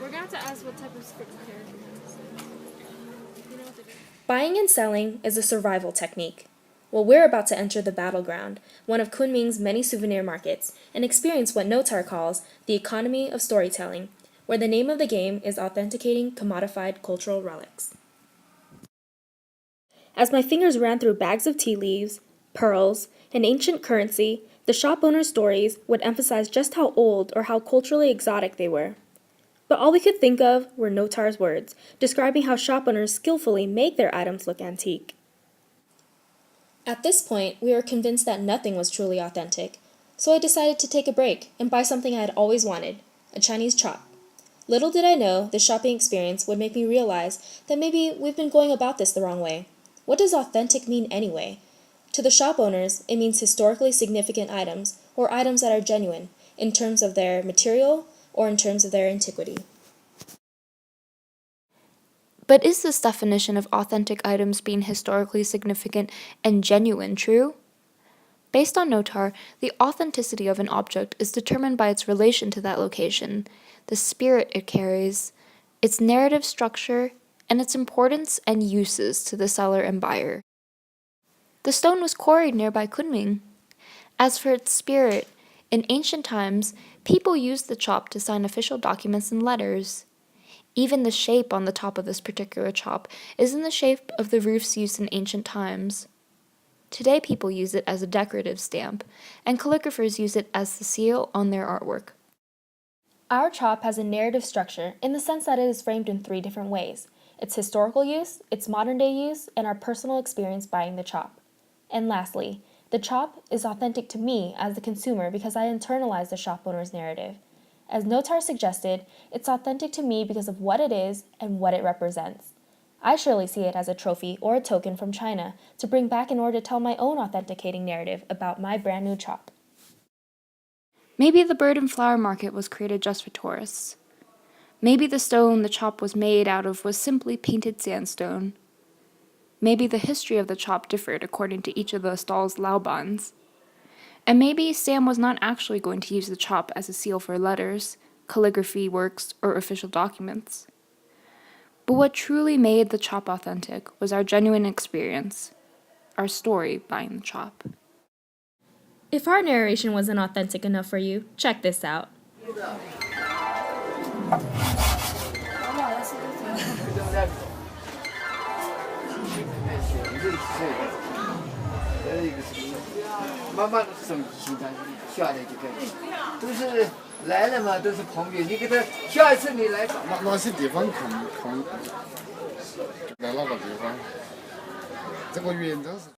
we're gonna have to ask what type of script character it is. You know what to do. Buying and selling is a survival technique. Well, we're about to enter the battleground, one of Kunming's many souvenir markets, and experience what Notar calls the economy of storytelling, where the name of the game is authenticating commodified cultural relics. As my fingers ran through bags of tea leaves, pearls, and ancient currency, the shop owner's stories would emphasize just how old or how culturally exotic they were. But all we could think of were Notar's words, describing how shop owners skillfully make their items look antique. At this point, we were convinced that nothing was truly authentic, so I decided to take a break and buy something I had always wanted, a Chinese chop. Little did I know this shopping experience would make me realize that maybe we've been going about this the wrong way. What does authentic mean anyway? To the shop owners, it means historically significant items, or items that are genuine, in terms of their material or in terms of their antiquity. But is this definition of authentic items being historically significant and genuine true? Based on Notar, the authenticity of an object is determined by its relation to that location, the spirit it carries, its narrative structure, and its importance and uses to the seller and buyer. The stone was quarried nearby Kunming. As for its spirit, in ancient times, people used the chop to sign official documents and letters. Even the shape on the top of this particular chop is in the shape of the roofs used in ancient times. Today people use it as a decorative stamp, and calligraphers use it as the seal on their artwork. Our chop has a narrative structure in the sense that it is framed in 3 different ways: its historical use, its modern-day use, and our personal experience buying the chop. And lastly, the chop is authentic to me as the consumer because I internalize the shop owner's narrative. As Notar suggested, it's authentic to me because of what it is and what it represents. I surely see it as a trophy or a token from China to bring back in order to tell my own authenticating narrative about my brand new chop. Maybe the bird and flower market was created just for tourists. Maybe the stone the chop was made out of was simply painted sandstone. Maybe the history of the chop differed according to each of the stall's laobans. And maybe Sam was not actually going to use the chop as a seal for letters, calligraphy works, or official documents. But what truly made the chop authentic was our genuine experience, our story buying the chop. If our narration wasn't authentic enough for you, check this out.